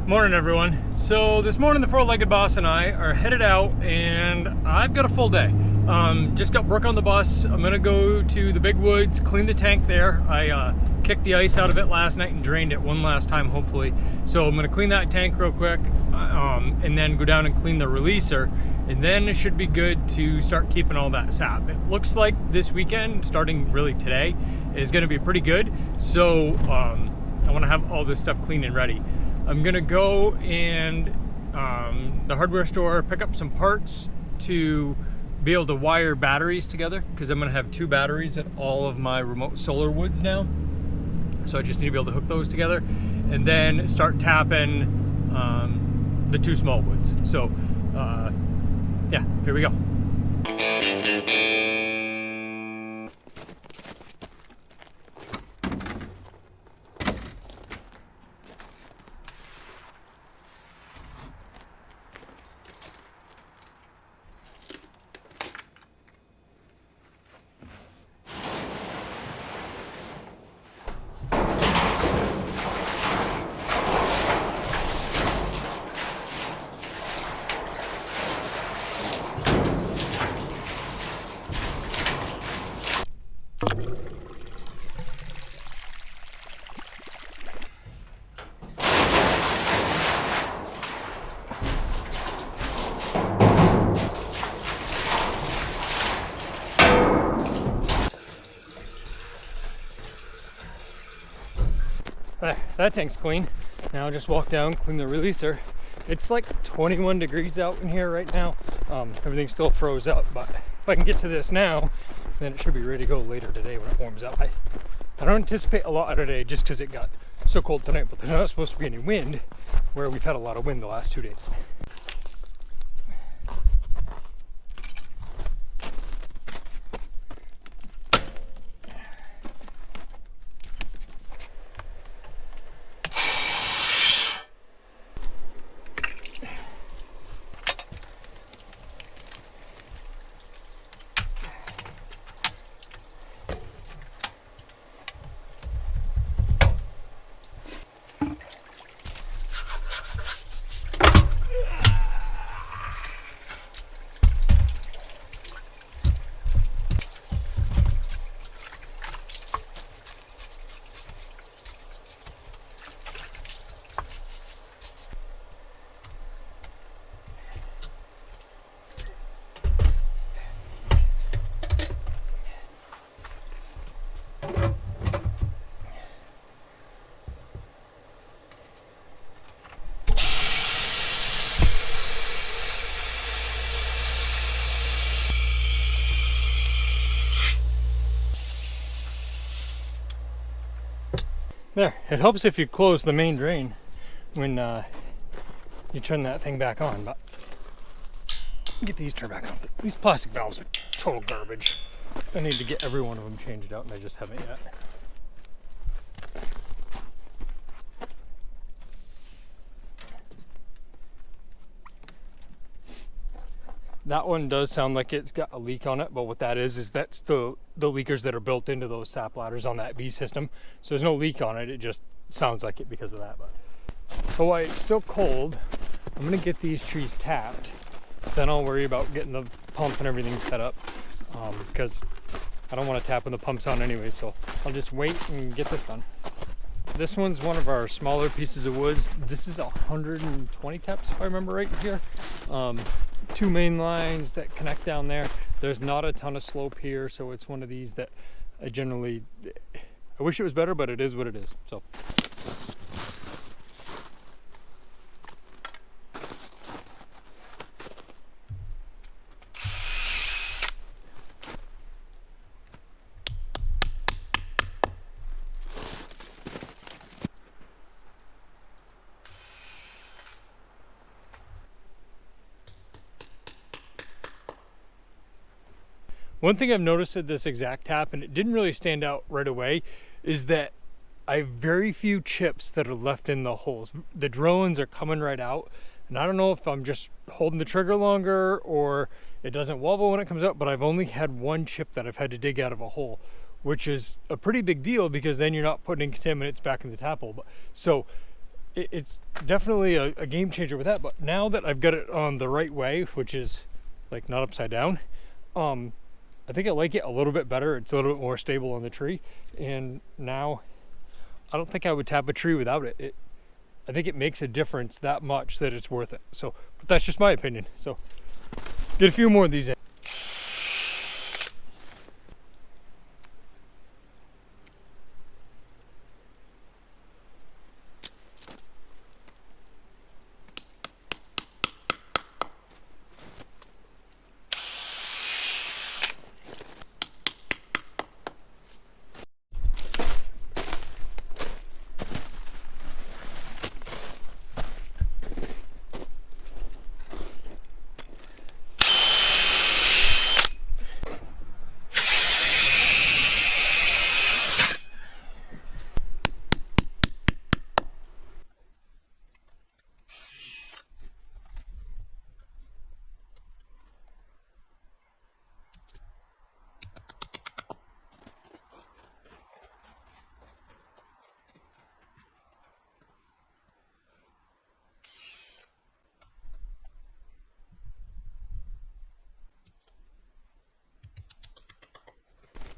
Morning everyone. So this morning the four-legged boss and I are headed out and I've got a full day. Just got work on the bus. I'm gonna go to the big woods, clean the tank there. I kicked the ice out of it last night and drained it one last time hopefully. So I'm gonna clean that tank real quick and then go down and clean the releaser, and then it should be good to start keeping all that sap. It looks like this weekend, starting really today, is gonna be pretty good. So I wanna have all this stuff clean and ready. I'm gonna go and the hardware store, pick up some parts to be able to wire batteries together, because I'm gonna have two batteries at all of my remote solar woods now. So I just need to be able to hook those together and then start tapping the two small woods. So yeah, here we go. That tank's clean. Now just walk down, clean the releaser. It's like 21 degrees out in here right now. Everything's still froze up, but if I can get to this now, then it should be ready to go later today when it warms up. I don't anticipate a lot today just because it got so cold tonight, but there's not supposed to be any wind, where we've had a lot of wind the last 2 days. There, it helps if you close the main drain when you turn that thing back on, but get these turned back on. These plastic valves are total garbage. I need to get every one of them changed out and I just haven't yet. That one does sound like it's got a leak on it, but what that is that's the leakers that are built into those sap ladders on that V system. So there's no leak on it, it just sounds like it because of that. But so while it's still cold, I'm gonna get these trees tapped. Then I'll worry about getting the pump and everything set up, because I don't want to tap when the pump's on anyway, so I'll just wait and get this done. This one's one of our smaller pieces of woods. This is 120 taps if I remember right here. Two main lines that connect down there. There's not a ton of slope here, so it's one of these that I wish it was better, but it is what it is. So one thing I've noticed at this Exactap, and it didn't really stand out right away, is that I have very few chips that are left in the holes. The drones are coming right out, and I don't know if I'm just holding the trigger longer or it doesn't wobble when it comes out, but I've only had one chip that I've had to dig out of a hole, which is a pretty big deal because then you're not putting contaminants back in the tap hole. So it's definitely a game changer with that. But now that I've got it on the right way, which is like not upside down, I think I like it a little bit better. It's a little bit more stable on the tree, and now I don't think I would tap a tree without it. I think it makes a difference that much that it's worth it. So, but that's just my opinion. So get a few more of these in.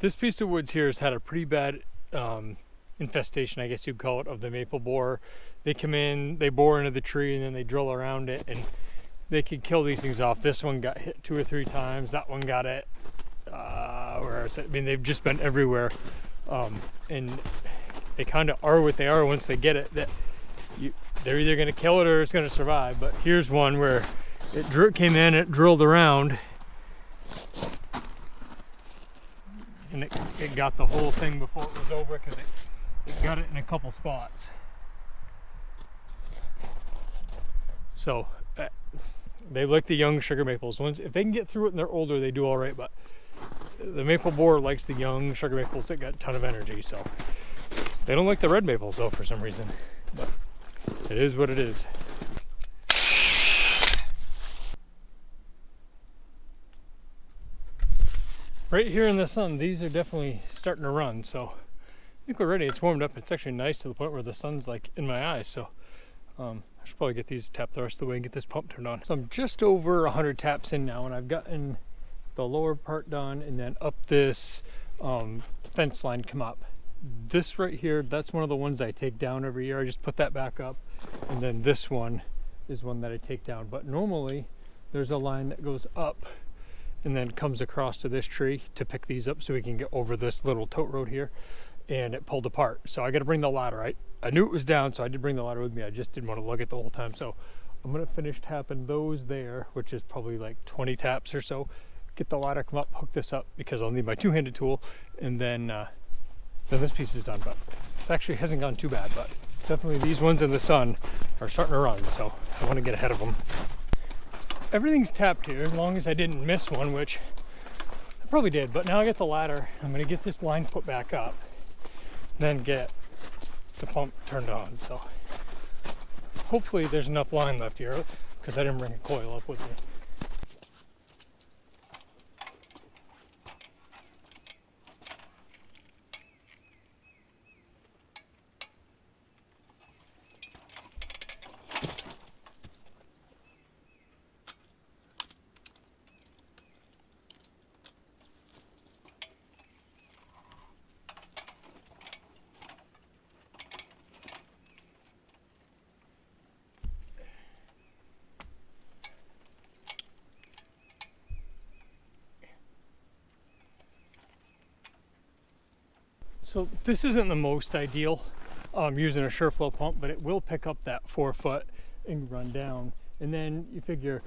This piece of woods here has had a pretty bad infestation, I guess you'd call it, of the maple borer. They come in, they bore into the tree, and then they drill around it, and they can kill these things off. This one got hit 2 or 3 times. That one got it. Where is it? I mean, they've just been everywhere, and they kind of are what they are once they get it. They're either going to kill it or it's going to survive. But here's one where it came in, it drilled around, and it got the whole thing before it was over, because it got it in a couple spots. So they like the young sugar maples. Once, if they can get through it and they're older, they do all right. But the maple borer likes the young sugar maples that got a ton of energy. So they don't like the red maples though, for some reason. But it is what it is. Right here in the sun, these are definitely starting to run. So I think we're ready. It's warmed up. It's actually nice to the point where the sun's like in my eyes. So I should probably get these tapped the rest of the way and get this pump turned on. So I'm just over 100 taps in now, and I've gotten the lower part done, and then up this fence line come up. This right here, that's one of the ones I take down every year. I just put that back up, and then this one is one that I take down. But normally there's a line that goes up and then comes across to this tree to pick these up so we can get over this little tote road here, and it pulled apart. So I got to bring the ladder. I knew it was down, so I did bring the ladder with me. I just didn't want to lug it the whole time. So I'm going to finish tapping those there, which is probably like 20 taps or so. Get the ladder, come up, hook this up, because I'll need my two-handed tool, and then this piece is done. But it actually hasn't gone too bad, but definitely these ones in the sun are starting to run, so I want to get ahead of them. Everything's tapped here, as long as I didn't miss one, which I probably did. But now I got the ladder. I'm going to get this line put back up, then get the pump turned on. So hopefully there's enough line left here, because I didn't bring a coil up with me. So this isn't the most ideal using a SureFlow pump, but it will pick up that 4 foot and run down. And then you figure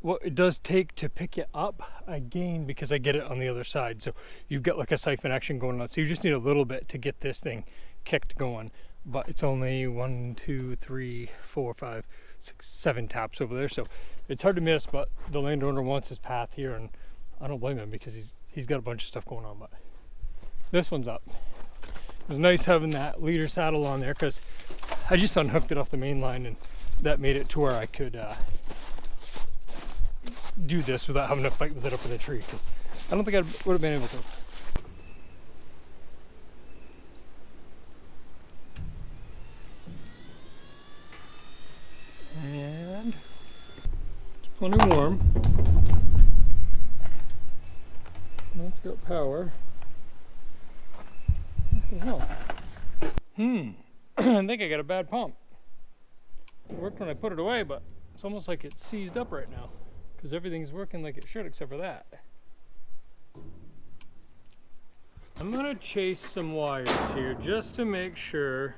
what it does take to pick it up, I gain because I get it on the other side. So you've got like a siphon action going on. So you just need a little bit to get this thing kicked going. But it's only 1, 2, 3, 4, 5, 6, 7 taps over there. So it's hard to miss, but the landowner wants his path here, and I don't blame him, because he's got a bunch of stuff going on. But this one's up. It was nice having that leader saddle on there, because I just unhooked it off the main line, and that made it to where I could do this without having to fight with it up in the tree, because I don't think I would have been able to. plenty warm. That's got power. What the hell? I think I got a bad pump. It worked when I put it away, but it's almost like it's seized up right now because everything's working like it should except for that. I'm gonna chase some wires here just to make sure.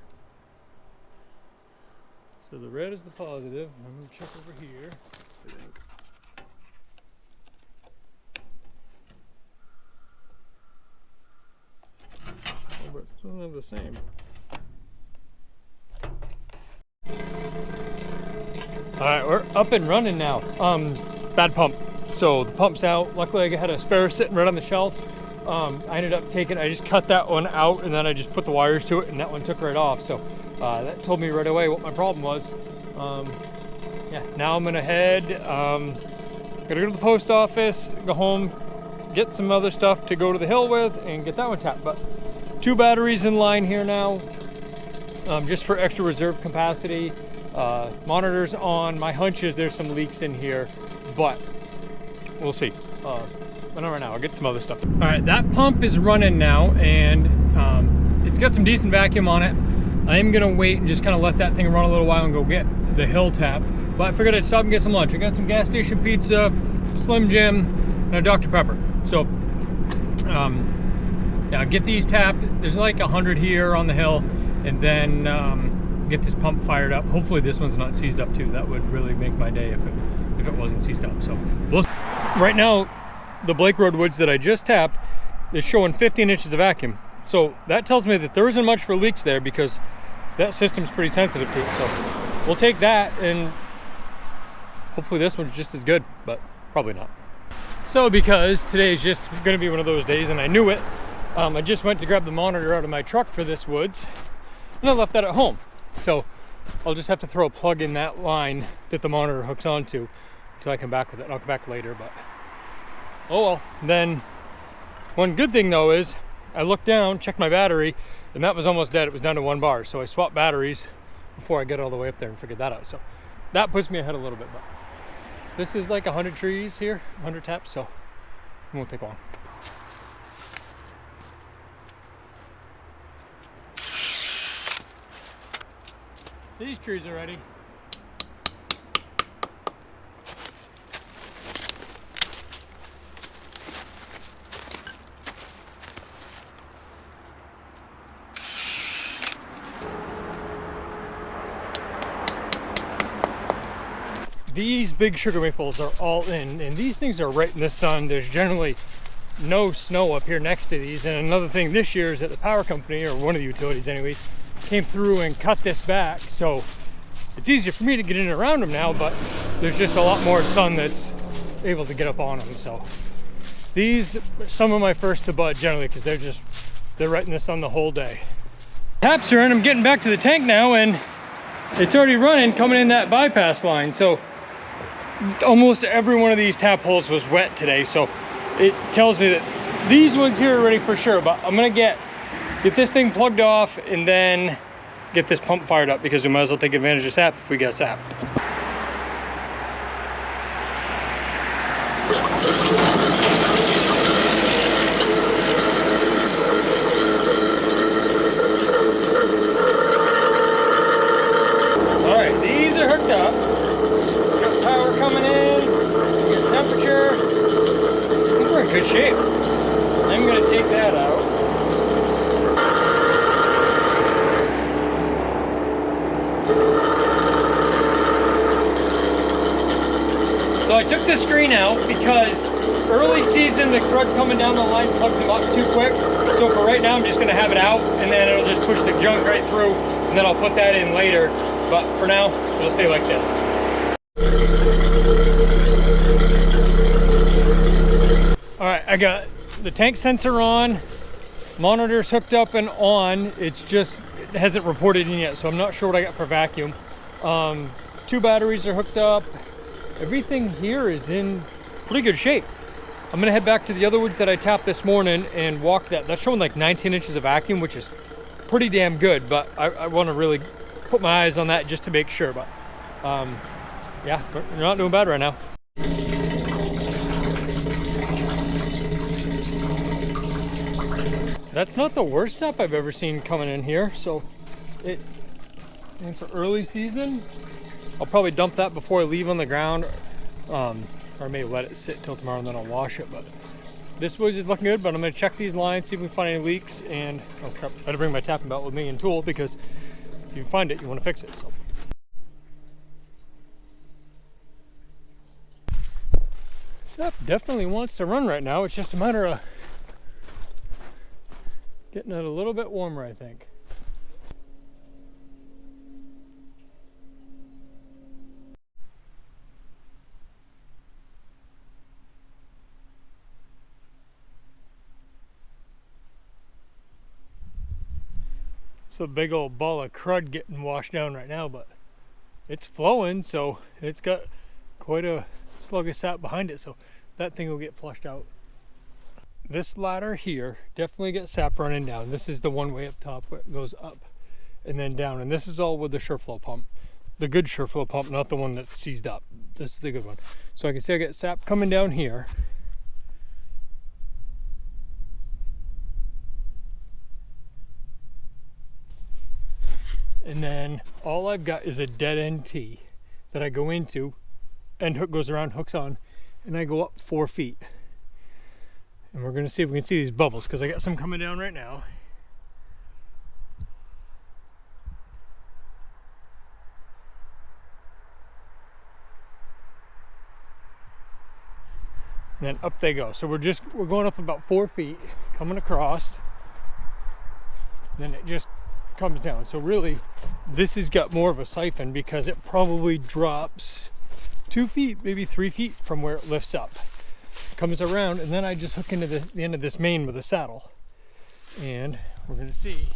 So the red is the positive. I'm gonna check over here. I think. Oh, but it's still not the same. Alright, we're up and running now. Bad pump. So the pump's out. Luckily I had a spare sitting right on the shelf. I ended up I just cut that one out and then I just put the wires to it and that one took right off. So that told me right away what my problem was. Yeah, now I'm gonna head, gotta go to the post office, go home, get some other stuff to go to the hill with and get that one tapped. But 2 batteries in line here now, just for extra reserve capacity. Monitors on. My hunch is there's some leaks in here, but we'll see. But not right now. I'll get some other stuff. All right, that pump is running now, and it's got some decent vacuum on it. I am gonna wait and just kind of let that thing run a little while and go get the hill tap. But I figured I'd stop and get some lunch. I got some gas station pizza, Slim Jim, and a Dr. Pepper. So, yeah, get these tapped. There's like 100 here on the hill, and then get this pump fired up. Hopefully this one's not seized up too. That would really make my day if it wasn't seized up. So we'll see. Right now, the Blake Road woods that I just tapped is showing 15 inches of vacuum. So that tells me that there isn't much for leaks there because that system's pretty sensitive to it. So we'll take that, and hopefully this one's just as good, but probably not. So because today's just gonna be one of those days and I knew it, I just went to grab the monitor out of my truck for this woods and I left that at home. So I'll just have to throw a plug in that line that the monitor hooks onto until I come back with it. I'll come back later, but oh well. Then one good thing though is I looked down, checked my battery, and that was almost dead. It was down to 1 bar. So I swapped batteries before I get all the way up there and figured that out. So that puts me ahead a little bit, but this is like 100 trees here, 100 taps, so it won't take long. These trees are ready. These big sugar maples are all in, and these things are right in the sun. There's generally no snow up here next to these. And another thing this year is that the power company, or one of the utilities anyways, came through and cut this back. So it's easier for me to get in and around them now, but there's just a lot more sun that's able to get up on them. So these are some of my first to bud generally because they're right in the sun the whole day. Taps are in. I'm getting back to the tank now, and it's already running coming in that bypass line. So almost every one of these tap holes was wet today, so it tells me that these ones here are ready for sure. But I'm gonna get this thing plugged off and then get this pump fired up because we might as well take advantage of sap if we get sap. All right, these are hooked up. Got power coming in, good temperature. I think we're in good shape. I'm gonna take that out. So I took the screen out because early season, the crud coming down the line plugs them up too quick. So for right now, I'm just gonna have it out and then it'll just push the junk right through and then I'll put that in later. But for now, it'll stay like this. All right, I got the tank sensor on, monitor's hooked up and on. It hasn't reported in yet, so I'm not sure what I got for vacuum. 2 batteries are hooked up. Everything here is in pretty good shape. I'm gonna head back to the other woods that I tapped this morning and walk that. That's showing like 19 inches of vacuum, which is pretty damn good, but I wanna really put my eyes on that just to make sure. But yeah, we're not doing bad right now. That's not the worst sap I've ever seen coming in here. So and for early season, I'll probably dump that before I leave on the ground. Or I may let it sit till tomorrow and then I'll wash it. But this woods is looking good, but I'm gonna check these lines, see if we can find any leaks. And oh crap, I gotta bring my tapping belt with me and tool, because if you find it, you wanna fix it. So. Sap definitely wants to run right now. It's just a matter of getting it a little bit warmer, I think. It's a big old ball of crud getting washed down right now, but it's flowing, so it's got quite a slug of sap behind it, so that thing will get flushed out. This ladder here definitely gets sap running down. This is the one way up top where it goes up and then down, and this is all with the SureFlow pump. The good SureFlow pump, not the one that's seized up. This is the good one. So I can see I get sap coming down here. And then all I've got is a dead end T that I go into, end hook goes around, hooks on, and I go up 4 feet. And we're gonna see if we can see these bubbles, because I got some coming down right now. And then up they go. So we're going up about 4 feet, coming across. Then it just comes down. So really, this has got more of a siphon, because it probably drops 2 feet, maybe 3 feet from where it lifts up. Comes around, and then I just hook into the end of this main with a saddle. And we're gonna see.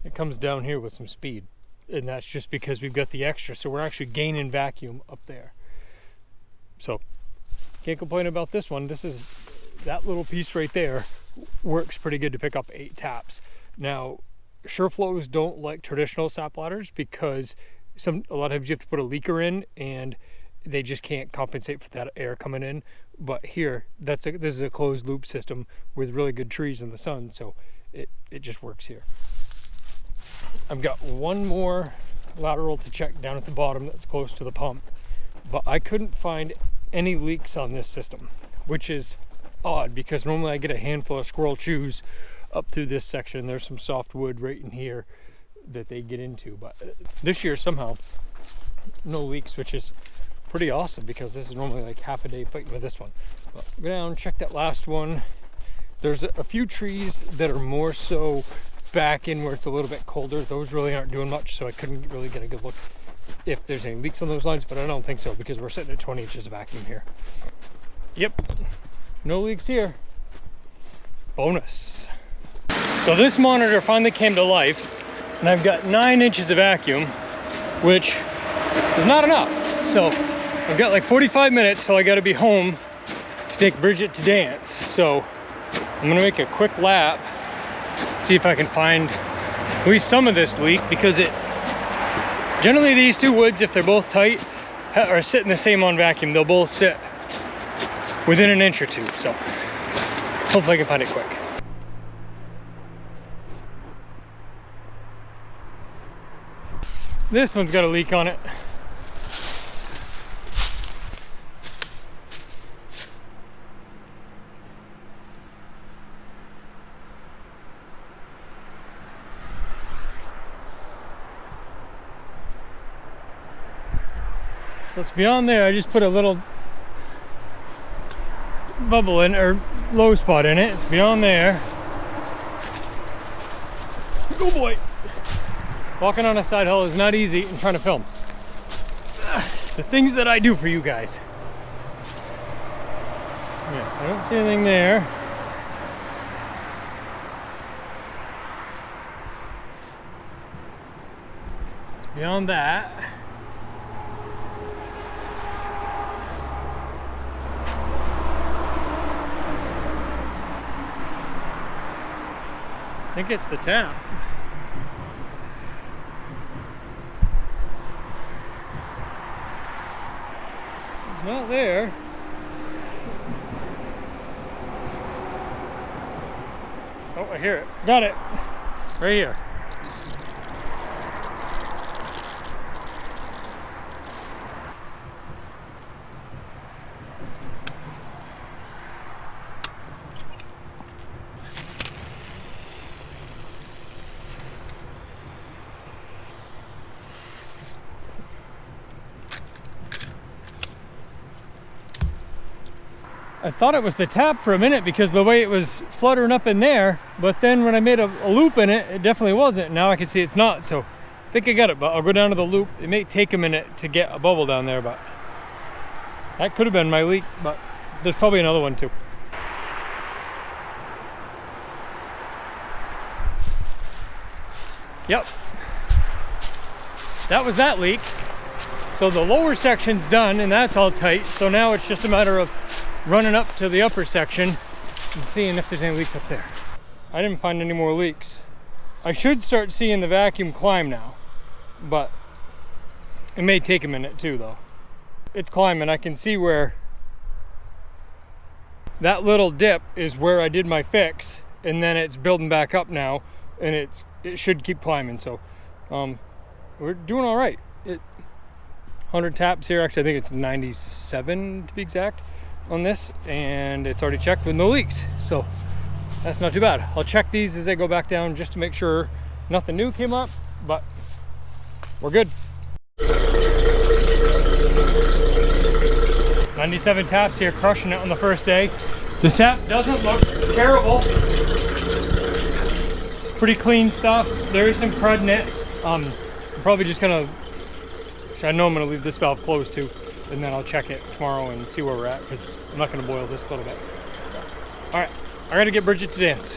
It comes down here with some speed, and that's just because we've got the extra, so we're actually gaining vacuum up there. So can't complain about this one. That little piece right there works pretty good to pick up 8 taps. Now, SureFlows don't like traditional sap ladders, because a lot of times you have to put a leaker in, and they just can't compensate for that air coming in. But here, this is a closed loop system with really good trees in the sun, so it just works here. I've got one more lateral to check down at the bottom that's close to the pump, but I couldn't find any leaks on this system, which is odd, because normally I get a handful of squirrel chews up through this section. There's some soft wood right in here that they get into, but this year somehow no leaks, which is pretty awesome, because this is normally like half a day fighting with this one. But go down, check that last one. There's a few trees that are more so back in where it's a little bit colder. Those really aren't doing much, so I couldn't really get a good look if there's any leaks on those lines, but I don't think so, because we're sitting at 20 inches of vacuum here. Yep, no leaks here. Bonus. So this monitor finally came to life, and I've got 9 inches of vacuum, which is not enough. So I've got like 45 minutes till I got to be home to take Bridget to dance. So I'm gonna make a quick lap, see if I can find at least some of this leak, because generally these two woods, if they're both tight or sitting the same on vacuum, they'll both sit within an inch or two. So hopefully I can find it quick. This one's got a leak on it. So it's beyond there. I just put a little bubble in, or low spot in it. It's beyond there. Oh boy. Walking on a side hill is not easy and trying to film. The things that I do for you guys. Yeah, I don't see anything there. So it's beyond that. I think it's the tap. It's not there. Oh, I hear it. Got it. Right here. I thought it was the tap for a minute because the way it was fluttering up in there, but then when I made a loop in it, it definitely wasn't. Now I can see it's not, so I think I got it, but I'll go down to the loop. It may take a minute to get a bubble down there, but that could have been my leak, but there's probably another one too. Yep, that was that leak. So the lower section's done and that's all tight, so now it's just a matter of running up to the upper section and seeing if there's any leaks up there. I didn't find any more leaks. I should start seeing the vacuum climb now, but it may take a minute too though. It's climbing. I can see where that little dip is where I did my fix, and then it's building back up now, and it should keep climbing. So we're doing all right. 100 taps here. Actually, I think it's 97 to be exact on this, and it's already checked with no leaks, so that's not too bad. I'll check these as I go back down just to make sure nothing new came up, but we're good. 97 taps here, crushing it on the first day. The sap doesn't look terrible. It's pretty clean stuff. There is some crud in it. I'm probably just gonna, I know I'm gonna leave this valve closed too, and then I'll check it tomorrow and see where we're at, because I'm not going to boil this a little bit. All right, I got to get Bridget to dance.